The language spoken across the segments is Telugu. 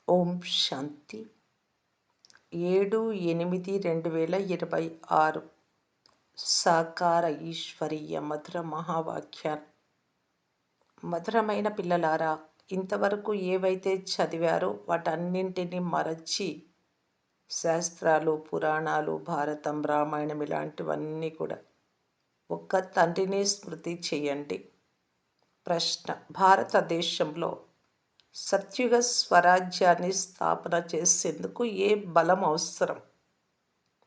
ఓం శాంతి 7/8/2026 సాకార ఈశ్వరీయ మధుర మహావాక్యాలు. మధురమైన పిల్లలారా, ఇంతవరకు ఏవైతే చదివారో వాటన్నింటినీ మరచి శాస్త్రాలు, పురాణాలు, భారతం, రామాయణం ఇలాంటివన్నీ కూడా ఒక్క తండ్రిని స్మృతి చేయండి. ప్రశ్న: భారతదేశంలో సత్యుగ స్వరాజ్యాన్ని స్థాపన చేసేందుకు ఏ బలం అవసరం?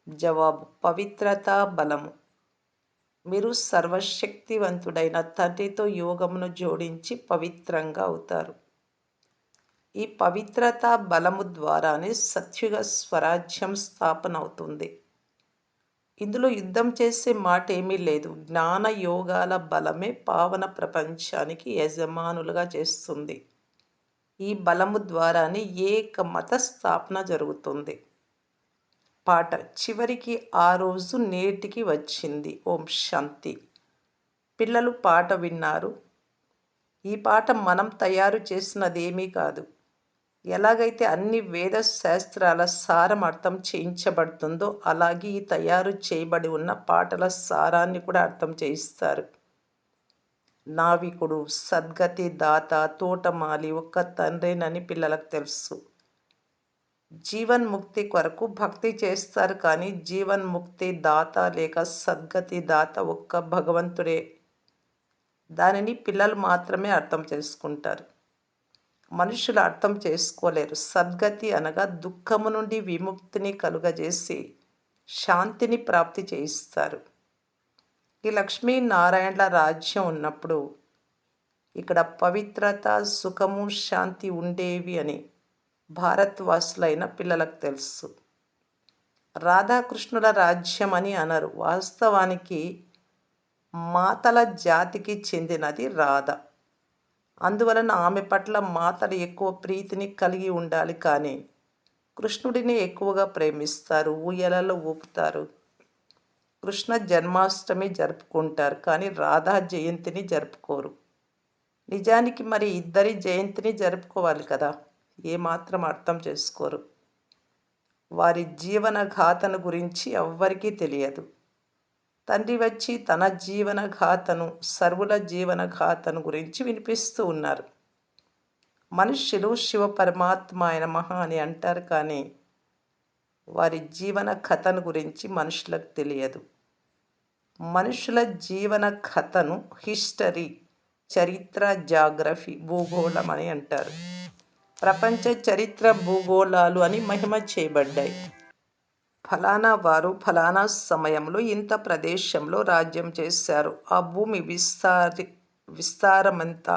జవాబు: పవిత్రతా బలము. మీరు సర్వశక్తివంతుడైన తండ్రితో యోగమును జోడించి పవిత్రంగా అవుతారు. ఈ పవిత్రతా బలము ద్వారానే సత్యుగ స్వరాజ్యం స్థాపన అవుతుంది. ఇందులో యుద్ధం చేసే మాట ఏమీ లేదు. జ్ఞాన యోగాల బలమే పావన ప్రపంచానికి యజమానులుగా చేస్తుంది. ఈ బలము ద్వారానే ఏక మత స్థాపన జరుగుతుంది. పాట: చివరికి ఆ రోజు నేటికి వచ్చింది. ఓం శాంతి. పిల్లలు పాట విన్నారు. ఈ పాట మనం తయారు చేసినదేమీ కాదు. ఎలాగైతే అన్ని వేద శాస్త్రాల సారం అర్థం చేయించబడుతుందో అలాగే ఈ తయారు చేయబడి ఉన్న పాటల సారాన్ని కూడా అర్థం చేయిస్తారు. నావికుడు, సద్గతి దాత, తోటమాలి ఒక్క తండ్రేనని పిల్లలకు తెలుసు. జీవన్ముక్తి కొరకు భక్తి చేస్తారు, కానీ జీవన్ముక్తి దాత లేక సద్గతి దాత ఒక్క భగవంతుడే. దానిని పిల్లలు మాత్రమే అర్థం చేసుకుంటారు. మనుషులు అర్థం చేసుకోలేరు. సద్గతి అనగా దుఃఖము నుండి విముక్తిని కలుగజేసి శాంతిని ప్రాప్తి చేయిస్తారు. ఈ లక్ష్మీనారాయణల రాజ్యం ఉన్నప్పుడు ఇక్కడ పవిత్రత, సుఖము, శాంతి ఉండేవి అని భారతవాసులైన పిల్లలకు తెలుసు. రాధాకృష్ణుల రాజ్యం అని అనరు. వాస్తవానికి మాతల జాతికి చెందినది రాధ. అందువలన ఆమె పట్ల మాతలు ఎక్కువ ప్రీతిని కలిగి ఉండాలి, కానీ కృష్ణుడిని ఎక్కువగా ప్రేమిస్తారు, ఊయలలో ఊపుతారు. కృష్ణ జన్మాష్టమి జరుపుకుంటారు, కానీ రాధా జయంతిని జరుపుకోరు. నిజానికి మరి ఇద్దరి జయంతిని జరుపుకోవాలి కదా. ఏమాత్రం అర్థం చేసుకోరు. వారి జీవన గాథను గురించి ఎవ్వరికీ తెలియదు. తండ్రి వచ్చి తన జీవన గాథను, సర్వుల జీవన గాథను గురించి వినిపిస్తూ ఉన్నారు. మనుష్యులు శివ పరమాత్మ ఆయన మహా అని అంటారు, కానీ వారి జీవన కథను గురించి మనుషులకు తెలియదు. మనుషుల జీవన కథను హిస్టరీ, చరిత్ర, జాగ్రఫీ, భూగోళం అని అంటారు. ప్రపంచ చరిత్ర, భూగోళాలు అని మహిమ చేయబడ్డాయి. ఫలానా వారు ఫలానా సమయంలో ఇంత ప్రదేశంలో రాజ్యం చేశారు. ఆ భూమి విస్తారమంత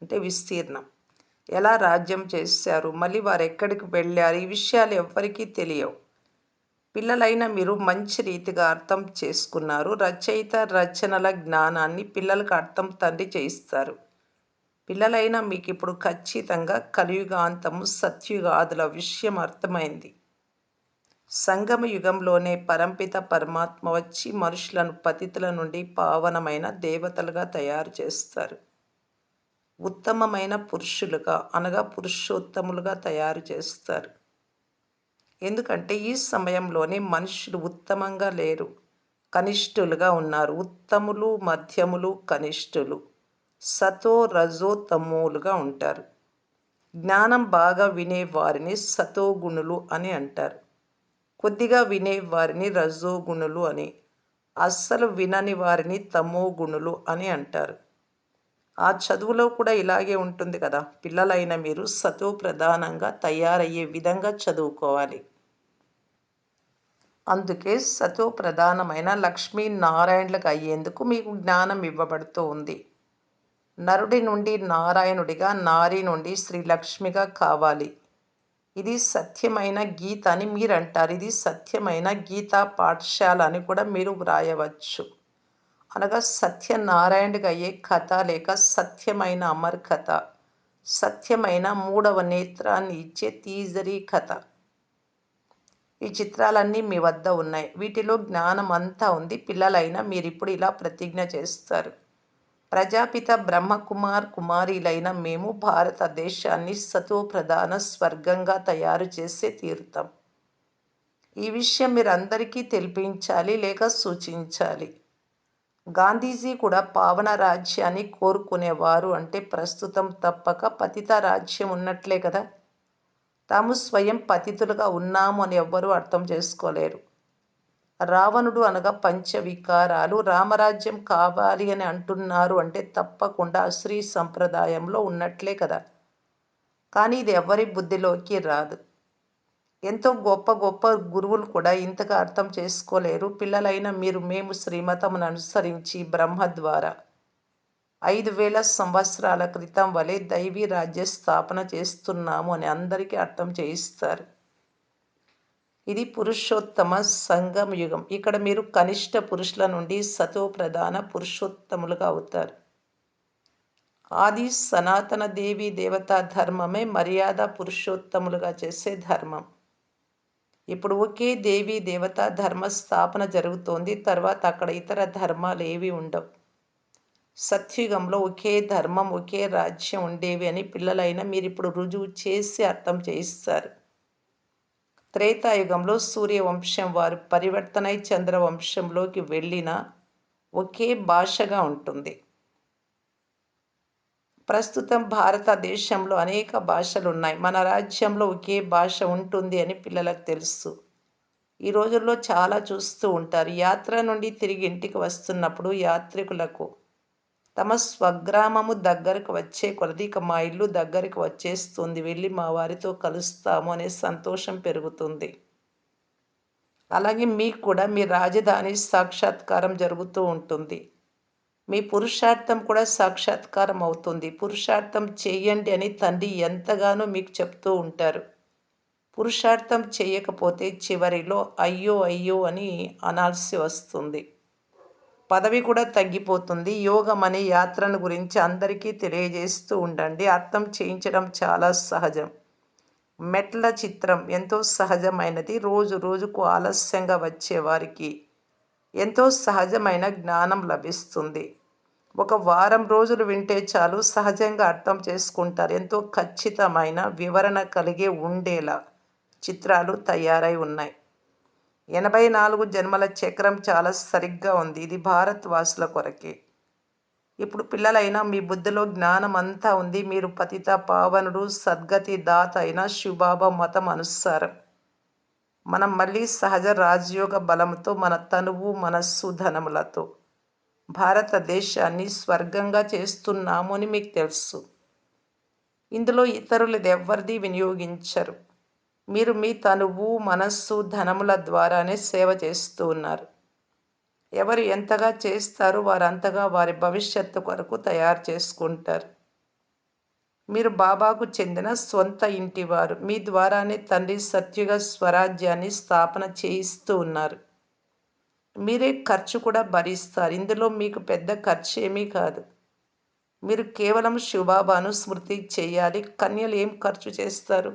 అంటే విస్తీర్ణం. ఎలా రాజ్యం చేశారు, మళ్ళీ వారు ఎక్కడికి వెళ్ళారు, ఈ విషయాలు ఎవ్వరికీ తెలియవు. పిల్లలైన మీరు మంచి రీతిగా అర్థం చేసుకున్నారు. రచయిత రచనల జ్ఞానాన్ని పిల్లలకు అర్థం తండ్రి చేయిస్తారు. పిల్లలైన మీకు ఇప్పుడు ఖచ్చితంగా కలియుగాంతము సత్యుగాదుల విషయం అర్థమైంది. సంగమ యుగంలోనే పరంపిత పరమాత్మ వచ్చి మనుషులను పతితుల నుండి పావనమైన దేవతలుగా తయారు చేస్తారు. ఉత్తమమైన పురుషులుగా అనగా పురుషోత్తములుగా తయారు చేస్తారు. ఎందుకంటే ఈ సమయంలోనే మనుషులు ఉత్తమంగా లేరు, కనిష్ఠులుగా ఉన్నారు. ఉత్తములు, మధ్యములు, కనిష్ఠులు, సతో రజో తమోలుగా ఉంటారు. జ్ఞానం బాగా వినేవారిని సతోగుణులు అని అంటారు. కొద్దిగా వినేవారిని రజోగుణులు అని, అస్సలు వినని వారిని తమోగుణులు అని అంటారు. ఆ చదువులో కూడా ఇలాగే ఉంటుంది కదా. పిల్లలైన మీరు సతో ప్రధానంగా తయారయ్యే విధంగా చదువుకోవాలి. అందుకే సతో ప్రధానమైన లక్ష్మీనారాయణులకు అయ్యేందుకు మీకు జ్ఞానం ఇవ్వబడుతూ ఉంది. నరుడి నుండి నారాయణుడిగా, నారి నుండి శ్రీలక్ష్మిగా కావాలి. ఇది సత్యమైన గీత అని మీరు అంటారు. ఇది సత్యమైన గీతా పాఠశాల అని కూడా మీరు వ్రాయవచ్చు. అనగా సత్యనారాయణుడిగా అయ్యే కథ లేక సత్యమైన అమర్ కథ, సత్యమైన మూడవ నేత్రాన్ని ఇచ్చే తీజరీ కథ. ఈ చిత్రాలన్నీ మీ వద్ద ఉన్నాయి. వీటిలో జ్ఞానం అంతా ఉంది. పిల్లలైనా మీరిప్పుడు ఇలా ప్రతిజ్ఞ చేస్తారు. ప్రజాపిత బ్రహ్మకుమార్ కుమారీలైన మేము భారతదేశాన్ని సతోప్రధాన స్వర్గంగా తయారు చేసే తీరుతాం. ఈ విషయం మీరందరికీ తెలిపించాలి లేక సూచించాలి. గాంధీజీ కూడా పావన రాజ్యాన్ని కోరుకునేవారు అంటే ప్రస్తుతం తప్పక పతిత రాజ్యం ఉన్నట్లే కదా. తాము స్వయం పతితులుగా ఉన్నాము అని ఎవ్వరూ అర్థం చేసుకోలేరు. రావణుడు అనగా పంచవికారాలు రామరాజ్యం కావాలి అని అంటున్నారు అంటే తప్పకుండా స్త్రీ సంప్రదాయంలో ఉన్నట్లే కదా. కానీ ఇది ఎవరి బుద్ధిలోకి రాదు. ఎంతో గొప్ప గొప్ప గురువులు కూడా ఇంతగా అర్థం చేసుకోలేరు. పిల్లలైన మీరు మేము శ్రీమతమును అనుసరించి బ్రహ్మ ద్వారా 5,000 సంవత్సరాల క్రితం వలె దైవీ రాజ్య స్థాపన చేస్తున్నాము అని అందరికీ అర్థం చేయిస్తారు. ఇది పురుషోత్తమ సంగమ యుగం. ఇక్కడ మీరు కనిష్ట పురుషుల నుండి సతోప్రధాన పురుషోత్తములుగా అవుతారు. ఆది సనాతన దేవీ దేవతా ధర్మమే మర్యాద పురుషోత్తములుగా చేసే ధర్మం. ఇప్పుడు ఒకే దేవీ దేవతా ధర్మ స్థాపన జరుగుతోంది. తర్వాత అక్కడ ఇతర ధర్మాలు ఏవి ఉండవు. సత్యుగంలో ఒకే ధర్మం ఒకే రాజ్యం ఉండేవి అని పిల్లలైన మీరు ఇప్పుడు రుజువు చేసి అర్థం చేయిస్తారు. త్రేతాయుగంలో సూర్యవంశం వారు పరివర్తనై చంద్రవంశంలోకి వెళ్ళిన ఒకే భాషగా ఉంటుంది. ప్రస్తుతం భారతదేశంలో అనేక భాషలు ఉన్నాయి. మన రాజ్యంలో ఒకే భాష ఉంటుంది అని పిల్లలకు తెలుసు. ఈ రోజుల్లో చాలా చూస్తూ ఉంటారు. యాత్ర నుండి తిరిగి ఇంటికి వస్తున్నప్పుడు యాత్రికులకు తమ స్వగ్రామము దగ్గరకు వచ్చే కొలది ఇక మా ఇల్లు దగ్గరికి వచ్చేస్తుంది, వెళ్ళి మా వారితో కలుస్తాము అనే సంతోషం పెరుగుతుంది. అలాగే మీకు కూడా మీ రాజధాని సాక్షాత్కారం జరుగుతూ ఉంటుంది. మీ పురుషార్థం కూడా సాక్షాత్కారం అవుతుంది. పురుషార్థం చేయండి అని తండ్రి ఎంతగానో మీకు చెప్తూ ఉంటారు. పురుషార్థం చేయకపోతే చివరిలో అయ్యో అయ్యో అని అనాల్సి వస్తుంది. పదవి కూడా తగ్గిపోతుంది. యోగం అనే యాత్రను గురించి అందరికీ తెలియజేస్తూ ఉండండి. అర్థం చేయించడం చాలా సహజం. మెట్ల చిత్రం ఎంతో సహజమైనది. రోజు రోజుకు ఆలస్యంగా వచ్చేవారికి ఎంతో సహజమైన జ్ఞానం లభిస్తుంది. ఒక వారం రోజులు వింటే చాలు, సహజంగా అర్థం చేసుకుంటారు. ఎంతో ఖచ్చితమైన వివరణ కలిగి ఉండేలా చిత్రాలు తయారై ఉన్నాయి. 84 జన్మల చక్రం చాలా సరిగ్గా ఉంది. ఇది భారత్ వాసుల కొరకే. ఇప్పుడు పిల్లలైనా మీ బుద్ధిలో జ్ఞానం అంతా ఉంది. మీరు పతిత పావనుడు సద్గతి దాత అయిన శివబాబా మతం అనుసారం మనం మళ్ళీ సహజ రాజయోగ బలంతో మన తనువు మనస్సు ధనములతో భారతదేశాన్ని స్వర్గంగా చేస్తున్నాము అని మీకు తెలుసు. ఇందులో ఇతరులది ఎవ్వరిది వినియోగించరు. మీరు మీ తనువు మనస్సు ధనముల ద్వారానే సేవ చేస్తూ ఉన్నారు. ఎవరు ఎంతగా చేస్తారో వారంతగా వారి భవిష్యత్తు కొరకు తయారు చేసుకుంటారు. మీరు బాబాకు చెందిన సొంత ఇంటివారు. మీ ద్వారానే తండ్రి సత్యుగ స్వరాజ్యాన్ని స్థాపన చేయిస్తూ ఉన్నారు. మీరే ఖర్చు కూడా భరిస్తారు. ఇందులో మీకు పెద్ద ఖర్చు ఏమీ కాదు. మీరు కేవలం శివబాబాను స్మృతి చేయాలి. కన్యలు ఏం ఖర్చు చేస్తారు?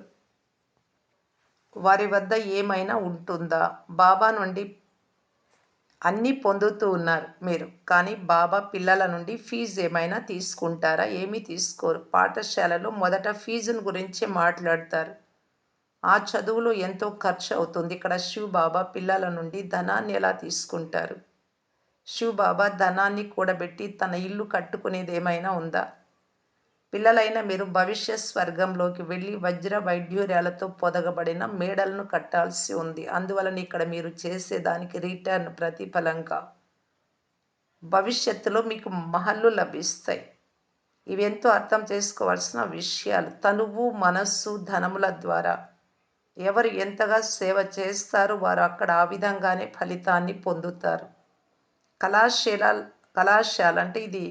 వారి వద్ద ఏమైనా ఉంటుందా? బాబా నుండి అన్నీ పొందుతూ ఉన్నారు మీరు. కానీ బాబా పిల్లల నుండి ఫీజు ఏమైనా తీసుకుంటారా? ఏమీ తీసుకోరు. పాఠశాలలో మొదట ఫీజును గురించి మాట్లాడతారు. ఆ చదువులో ఎంతో ఖర్చు అవుతుంది. ఇక్కడ శివబాబా పిల్లల నుండి ధనాన్ని ఎలా తీసుకుంటారు? శివబాబా ధనాన్ని కూడబెట్టి తన ఇల్లు కట్టుకునేది ఏమైనా ఉందా? పిల్లలైన మీరు భవిష్య స్వర్గంలోకి వెళ్ళి వజ్ర వైడ్యూర్యాలతో పొదగబడిన మేడలను కట్టాల్సి ఉంది. అందువలన ఇక్కడ మీరు చేసేదానికి రిటర్న్ ప్రతిఫలంగా భవిష్యత్తులో మీకు మహల్లు లభిస్తాయి. ఇవి ఎంతో అర్థం చేసుకోవాల్సిన విషయాలు. తనువు మనస్సు ధనముల ద్వారా ఎవరు ఎంతగా సేవ చేస్తారో వారు అక్కడ ఆ విధంగానే ఫలితాన్ని పొందుతారు. కళాశాల అంటే ఇది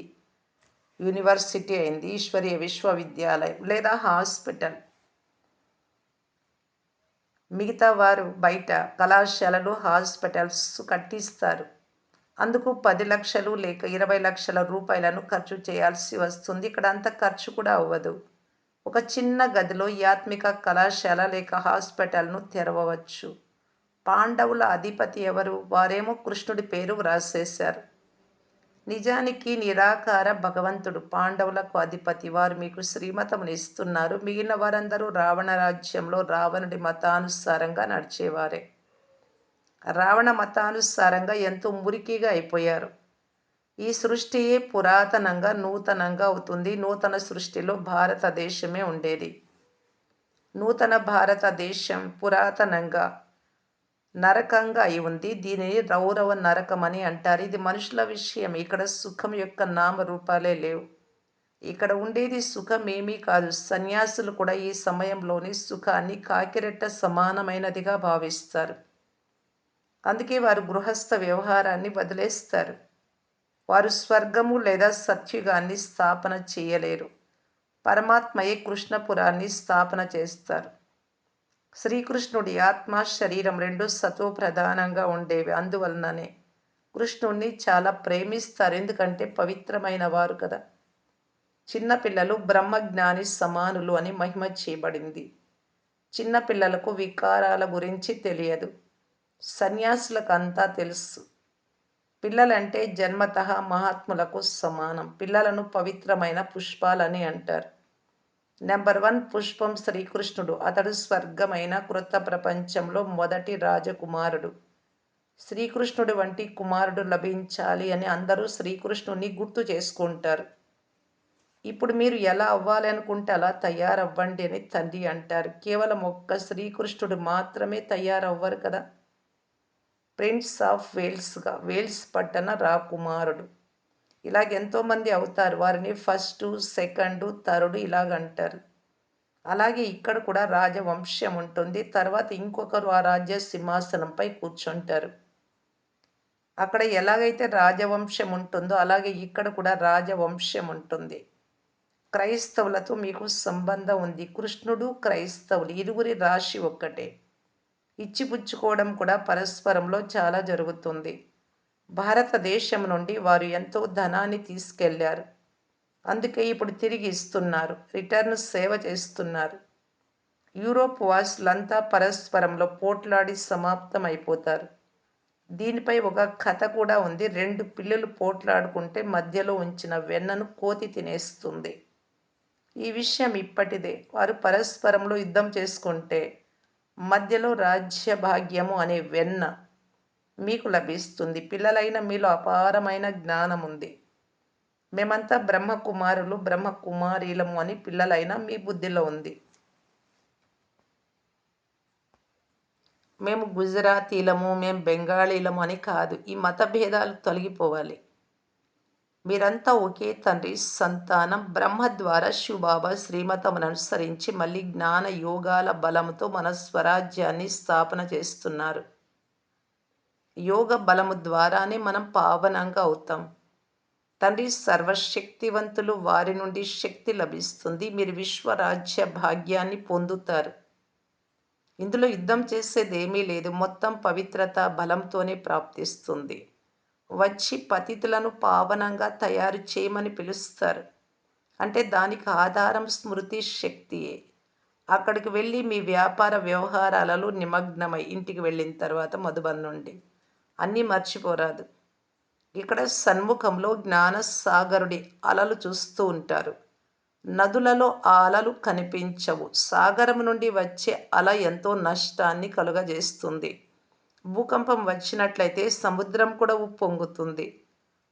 యూనివర్సిటీ అయింది, ఈశ్వరీయ విశ్వవిద్యాలయం లేదా హాస్పిటల్. మిగతా వారు బయట కళాశాలలు హాస్పిటల్స్ కట్టిస్తారు. అందుకు 10 లక్షలు లేక 20 లక్షల రూపాయలను ఖర్చు చేయాల్సి వస్తుంది. ఇక్కడ అంత ఖర్చు కూడా అవ్వదు. ఒక చిన్న గదిలో ఆధ్యాత్మిక కళాశాల లేక హాస్పిటల్ను తెరవవచ్చు. పాండవుల అధిపతి ఎవరు? వారేమో కృష్ణుడి పేరు వ్రాసేశారు. నిజానికి నిరాకార భగవంతుడు పాండవులకు అధిపతి. వారు మీకు శ్రీమతమునిస్తున్నారు. మిగిలిన వారందరూ రావణ రాజ్యంలో రావణుడి మతానుసారంగా నడిచేవారే. రావణ మతానుసారంగా ఎంతో మురికిగా అయిపోయారు. ఈ సృష్టియే పురాతనంగా నూతనంగా అవుతుంది. నూతన సృష్టిలో భారతదేశమే ఉండేది. నూతన భారతదేశం పురాతనంగా నరకంగా అయి ఉంది. దీనిని రౌరవ నరకం అని అంటారు. ఇది మనుషుల విషయం. ఇక్కడ సుఖం యొక్క నామరూపాలే లేవు. ఇక్కడ ఉండేది సుఖమేమీ కాదు. సన్యాసులు కూడా ఈ సమయంలోని సుఖాన్ని కాకిరెట్ట సమానమైనదిగా భావిస్తారు. అందుకే వారు గృహస్థ వ్యవహారాన్ని వదిలేస్తారు. వారు స్వర్గము లేదా సత్యుగాన్ని స్థాపన చేయలేరు. పరమాత్మయే కృష్ణపురాన్ని స్థాపన చేస్తారు. శ్రీకృష్ణుడి ఆత్మ శరీరం రెండు సత్వప్రధానంగా ఉండేవి. అందువలననే కృష్ణుణ్ణి చాలా ప్రేమిస్తారు. ఎందుకంటే పవిత్రమైన వారు కదా. చిన్నపిల్లలు బ్రహ్మజ్ఞాని సమానులు అని మహిమ చేయబడింది. చిన్నపిల్లలకు వికారాల గురించి తెలియదు. సన్యాసులకు అంతా తెలుసు. పిల్లలంటే జన్మతః మహాత్ములకు సమానం. పిల్లలను పవిత్రమైన పుష్పాలని అంటారు. నెంబర్ 1 పుష్పం శ్రీకృష్ణుడు. అతడు స్వర్గమైన క్రొత్త ప్రపంచంలో మొదటి రాజకుమారుడు. శ్రీకృష్ణుడి వంటి కుమారుడు లభించాలి అని అందరూ శ్రీకృష్ణుని గుర్తు చేసుకుంటారు. ఇప్పుడు మీరు ఎలా అవ్వాలి అనుకుంటే అలా తయారవ్వండి అని తండ్రి అంటారు. కేవలం ఒక్క శ్రీకృష్ణుడు మాత్రమే తయారవ్వరు కదా. ప్రిన్స్ ఆఫ్ వేల్స్గా వేల్స్ పట్టణ రాకుమారుడు ఇలాగెంతోమంది అవుతారు. వారిని ఫస్ట్, సెకండ్, థర్డ్ ఇలాగంటారు. అలాగే ఇక్కడ కూడా రాజవంశం ఉంటుంది. తర్వాత ఇంకొకరు ఆ రాజ్య సింహాసనంపై కూర్చుంటారు. అక్కడ ఎలాగైతే రాజవంశం ఉంటుందో అలాగే ఇక్కడ కూడా రాజవంశం ఉంటుంది. క్రైస్తవులతో మీకు సంబంధం ఉంది. కృష్ణుడు క్రైస్తవులు ఇరువురి రాశి ఒక్కటే. ఇచ్చిపుచ్చుకోవడం కూడా పరస్పరంలో చాలా జరుగుతుంది. భారతదేశం నుండి వారు ఎంతో ధనాన్ని తీసుకెళ్లారు. అందుకే ఇప్పుడు తిరిగి ఇస్తున్నారు. రిటర్న్ సేవ చేస్తున్నారు. యూరోప్ వాసులంతా పరస్పరంలో పోట్లాడి సమాప్తం అయిపోతారు. దీనిపై ఒక కథ కూడా ఉంది. 2 పిల్లులు పోట్లాడుకుంటే మధ్యలో ఉంచిన వెన్నను కోతి తినేస్తుంది. ఈ విషయం ఇప్పటిదే. వారు పరస్పరంలో యుద్ధం చేసుకుంటే మధ్యలో రాజ్యభాగ్యము అనే వెన్న మీకు లభిస్తుంది. పిల్లలైన మీలో అపారమైన జ్ఞానం ఉంది. మేమంతా బ్రహ్మకుమారులు బ్రహ్మకుమారీలము అని పిల్లలైన మీ బుద్ధిలో ఉంది. మేము గుజరాతీలము మేము బెంగాలీలము అని కాదు. ఈ మత భేదాలు తొలగిపోవాలి. మీరంతా ఒకే తండ్రి సంతానం. బ్రహ్మ ద్వారా శివబాబా శ్రీమతమును అనుసరించి మళ్ళీ జ్ఞాన యోగాల బలముతో మన స్వరాజ్యాన్ని స్థాపన చేస్తున్నారు. యోగ బలము ద్వారానే మనం పావనంగా అవుతాం. తండ్రి సర్వశక్తివంతులు. వారి నుండి శక్తి లభిస్తుంది. మీరు విశ్వరాజ్య భాగ్యాన్ని పొందుతారు. ఇందులో యుద్ధం చేసేది ఏమీ లేదు. మొత్తం పవిత్రత బలంతోనే ప్రాప్తిస్తుంది. వచ్చి పతితులను పావనంగా తయారు చేయమని పిలుస్తారు. అంటే దానికి ఆధారం స్మృతి శక్తియే. అక్కడికి వెళ్ళి మీ వ్యాపార వ్యవహారాలలో నిమగ్నమై ఇంటికి వెళ్ళిన తర్వాత మధుబన్ నుండి అన్నీ మర్చిపోరాదు. ఇక్కడ సన్ముఖంలో జ్ఞానసాగరుడి అలలు చూస్తూ ఉంటారు. నదులలో ఆ అలలు కనిపించవు. సాగరం నుండి వచ్చే అల ఎంతో నష్టాన్ని కలుగజేస్తుంది. భూకంపం వచ్చినట్లయితే సముద్రం కూడా ఉప్పొంగుతుంది.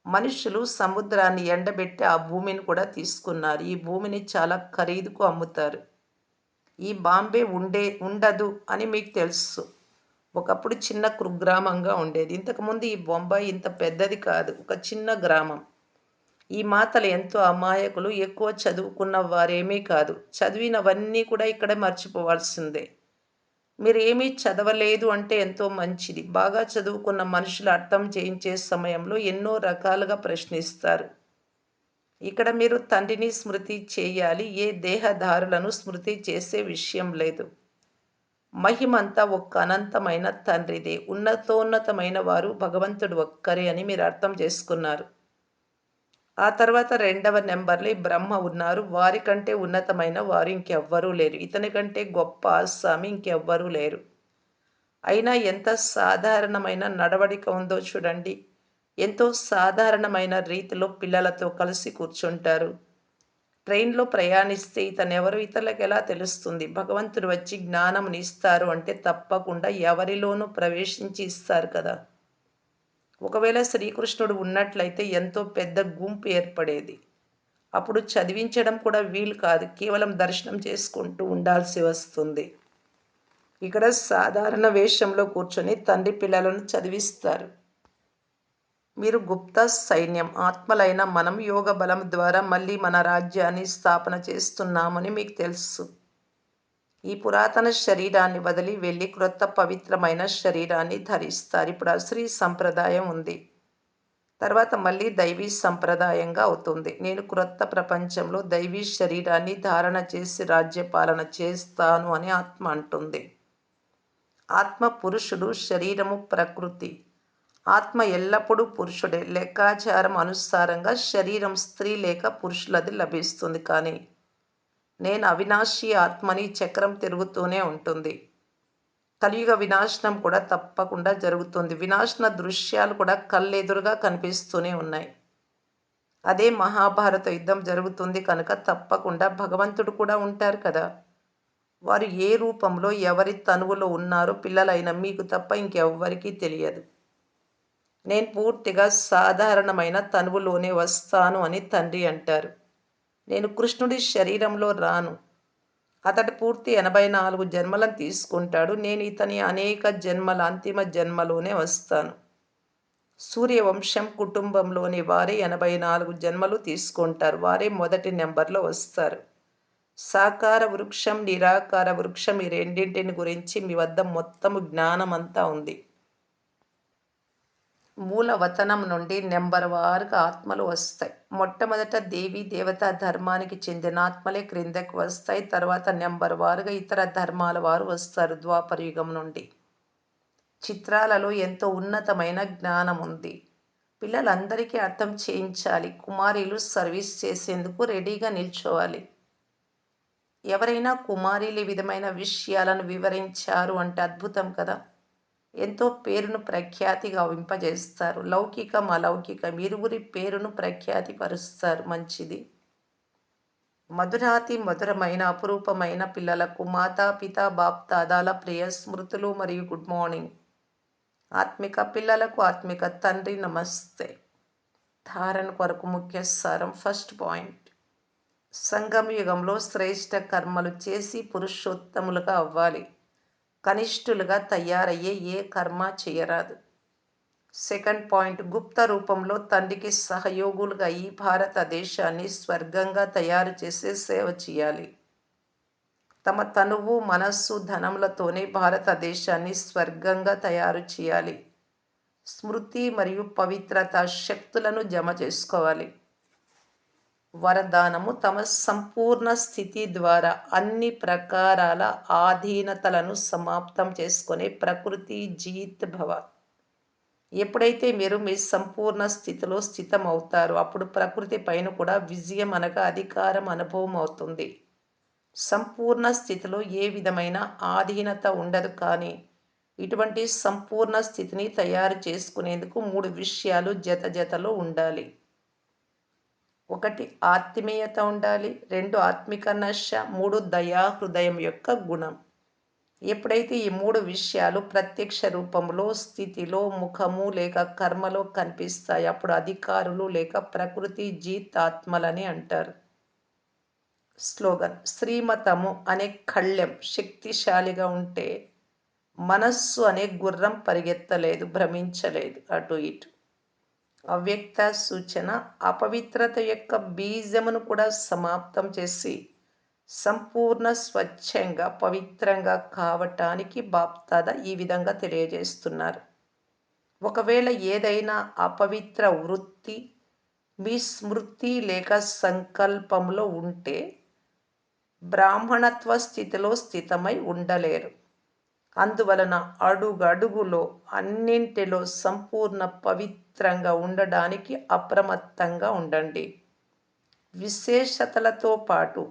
మనుషులు సముద్రాన్ని ఎండబెట్టి ఆ భూమిని కూడా తీసుకున్నారు. ఈ భూమిని చాలా ఖరీదుకు అమ్ముతారు. ఈ బాంబే ఉండదు అని మీకు తెలుసు. ఒకప్పుడు చిన్న కుగ్రామంగా ఉండేది. ఇంతకుముందు ఈ బొంబాయి ఇంత పెద్దది కాదు. ఒక చిన్న గ్రామం. ఈ మాతలు ఎంతో అమాయకులు. ఎక్కువ చదువుకున్న వారేమీ కాదు. చదివినవన్నీ కూడా ఇక్కడే మర్చిపోవాల్సిందే. మీరు ఏమీ చదవలేదు అంటే ఎంతో మంచిది. బాగా చదువుకున్న మనుషులు అర్థం చేయించే సమయంలో ఎన్నో రకాలుగా ప్రశ్నిస్తారు. ఇక్కడ మీరు తండ్రిని స్మృతి చేయాలి. ఏ దేహదారులను స్మృతి చేసే విషయం లేదు. మహిమంతా ఒక్క అనంతమైన తండ్రిదే. ఉన్నతోన్నతమైన వారు భగవంతుడు ఒక్కరే అని మీరు అర్థం చేసుకున్నారు. ఆ తర్వాత 2వ నెంబర్లో బ్రహ్మ ఉన్నారు. వారికంటే ఉన్నతమైన వారు ఇంకెవ్వరూ లేరు. ఇతని కంటే గొప్ప ఆస్వామి ఇంకెవ్వరూ లేరు. అయినా ఎంత సాధారణమైన నడవడిక ఉందో చూడండి. ఎంతో సాధారణమైన రీతిలో పిల్లలతో కలిసి కూర్చుంటారు. ట్రైన్‌లో ప్రయాణిస్తే ఇతనెవరో ఇతరులకు ఎలా తెలుస్తుంది? భగవంతుడు వచ్చి జ్ఞానమునిస్తారు అంటే తప్పకుండా ఎవరిలోనూ ప్రవేశించి ఇస్తారు కదా! ఒకవేళ శ్రీకృష్ణుడు ఉన్నట్లయితే ఎంతో పెద్ద గుంపు ఏర్పడేది. అప్పుడు చదివించడం కూడా వీలు కాదు. కేవలం దర్శనం చేసుకుంటూ ఉండాల్సి వస్తుంది. ఇక్కడ సాధారణ వేషంలో కూర్చొని తండ్రి పిల్లలను చదివిస్తారు. మీరు గుప్త సైన్యం. ఆత్మలైన మనం యోగ బలం ద్వారా మళ్ళీ మన రాజ్యాన్ని స్థాపన చేస్తున్నామని మీకు తెలుసు. ఈ పురాతన శరీరాన్ని వదిలి వెళ్ళి క్రొత్త పవిత్రమైన శరీరాన్ని ధరిస్తారు. ఇప్పుడు అశ్రీ సంప్రదాయం ఉంది. తర్వాత మళ్ళీ దైవీ సంప్రదాయంగా అవుతుంది. నేను క్రొత్త ప్రపంచంలో దైవీ శరీరాన్ని ధారణ చేసి రాజ్యపాలన చేస్తాను అని ఆత్మ అంటుంది. ఆత్మ పురుషుడు, శరీరము ప్రకృతి. ఆత్మ ఎల్లప్పుడూ పురుషుడే. లెక్కాచారం అనుసారంగా శరీరం స్త్రీ లేక పురుషులది లభిస్తుంది. కానీ నేను అవినాశి ఆత్మని, చక్రం తిరుగుతూనే ఉంటుంది. కలియుగ వినాశనం కూడా తప్పకుండా జరుగుతుంది. వినాశన దృశ్యాలు కూడా కళ్ళెదురుగా కనిపిస్తూనే ఉన్నాయి. అదే మహాభారత యుద్ధం జరుగుతుంది కనుక తప్పకుండా భగవంతుడు కూడా ఉంటారు కదా! వారు ఏ రూపంలో ఎవరి తనువులో ఉన్నారో పిల్లలైన మీకు తప్ప ఇంకెవ్వరికీ తెలియదు. నేను పూర్తిగా సాధారణమైన తనువులోనే వస్తాను అని తండ్రి అంటారు. నేను కృష్ణుడి శరీరంలో రాను. అతడు పూర్తి 84 జన్మలను తీసుకుంటాడు. నేను ఇతని అనేక జన్మల అంతిమ జన్మలోనే వస్తాను. సూర్యవంశం కుటుంబంలోని వారే 84 జన్మలు తీసుకుంటారు. వారే మొదటి నెంబర్లో వస్తారు. సాకార వృక్షం, నిరాకార వృక్షం ఈ రెండింటిని గురించి మీ వద్ద మొత్తము జ్ఞానమంతా ఉంది. మూలవతనం నుండి నెంబర్ వారుగా ఆత్మలు వస్తాయి. మొట్టమొదట దేవీ దేవతా ధర్మానికి చెందిన ఆత్మలే క్రిందకు వస్తాయి. తర్వాత నెంబర్ వారుగా ఇతర ధర్మాల వారు వస్తారు ద్వాపర యుగం నుండి. చిత్రాలలో ఎంతో ఉన్నతమైన జ్ఞానం ఉంది. పిల్లలందరికీ అర్థం చేయించాలి. కుమారీలు సర్వీస్ చేసేందుకు రెడీగా నిల్చోవాలి. ఎవరైనా కుమారీలు ఈ విధమైన విషయాలను వివరించారు అంటే అద్భుతం కదా! ఎంతో పేరును ప్రఖ్యాతి గావింపజేస్తారు. లౌకికం, అలౌకికం ఇరువురి పేరును ప్రఖ్యాతి పరుస్తారు. మంచిది. మధురాతి మధురమైన అపురూపమైన పిల్లలకు మాతాపిత బాప్దాదాల ప్రియ స్మృతులు మరియు గుడ్ మార్నింగ్. ఆత్మిక పిల్లలకు ఆత్మిక తండ్రి నమస్తే. ధారణ కొరకు ముఖ్య సారం. ఫస్ట్ పాయింట్, సంగమ యుగంలో శ్రేష్ఠ కర్మలు చేసి పురుషోత్తములుగా అవ్వాలి. కనిష్ఠులుగా తయారయ్యే ఏ కర్మ చేయరాదు. సెకండ్ పాయింట్, గుప్త రూపంలో తండ్రికి సహయోగులుగా ఈ భారతదేశాన్ని స్వర్గంగా తయారు చేసే సేవ చేయాలి. తమ తనువు, మనస్సు, ధనములతోనే భారతదేశాన్ని స్వర్గంగా తయారు చేయాలి. స్మృతి మరియు పవిత్రత శక్తులను జమ చేసుకోవాలి. వరదానము, తమ సంపూర్ణ స్థితి ద్వారా అన్ని ప్రకారాల ఆధీనతలను సమాప్తం చేసుకునే ప్రకృతి జీత్ భవ. ఎప్పుడైతే మీరు మీ సంపూర్ణ స్థితిలో స్థితం అవుతారో అప్పుడు ప్రకృతి పైన కూడా విజయం అనగా అధికారం అనుభవం అవుతుంది. సంపూర్ణ స్థితిలో ఏ విధమైన ఆధీనత ఉండదు. కానీ ఇటువంటి సంపూర్ణ స్థితిని తయారు చేసుకునేందుకు 3 విషయాలు జత జతలో ఉండాలి. 1 ఆత్మీయత ఉండాలి, 2 ఆత్మిక నశ, 3 దయా హృదయం యొక్క గుణం. ఎప్పుడైతే ఈ 3 విషయాలు ప్రత్యక్ష రూపంలో, స్థితిలో, ముఖము లేక కర్మలో కనిపిస్తాయి అప్పుడు అధికారులు లేక ప్రకృతి జీత్ ఆత్మలని అంటారు. స్లోగన్, శ్రీమతము అనే కళ్ళెం శక్తిశాలిగా ఉంటే మనస్సు అనే గుర్రం పరిగెత్తలేదు, భ్రమించలేదు అటు ఇటు. అవ్యక్త సూచన, అపవిత్రత యొక్క బీజమును కూడా సమాప్తం చేసి సంపూర్ణ స్వచ్ఛంగా పవిత్రంగా కావటానికి బాప్దాదా ఈ విధంగా తెలియజేస్తున్నారు. ఒకవేళ ఏదైనా అపవిత్ర వృత్తి మీ స్మృతి లేక సంకల్పంలో ఉంటే బ్రాహ్మణత్వ స్థితిలో స్థితమై ఉండలేరు. అందువలన అడుగడుగులో అన్నింటిలో సంపూర్ణ పవిత్రంగా ఉండడానికి అప్రమత్తంగా ఉండండి. విశేషతలతో పాటు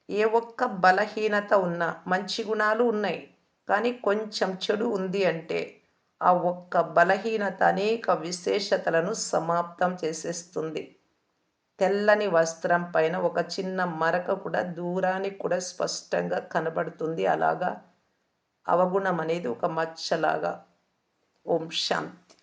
ఏ ఒక్క బలహీనత ఉన్నా, మంచి గుణాలు ఉన్నాయి కానీ కొంచెం చెడు ఉంది అంటే ఆ ఒక్క బలహీనత అనేక విశేషతలను సమాప్తం చేసేస్తుంది. తెల్లని వస్త్రం పైన ఒక చిన్న మరక కూడా దూరానికి కూడా స్పష్టంగా కనబడుతుంది. అలాగా అవగుణం అనేది ఒక మచ్చలాగా. ఓం శాంతి.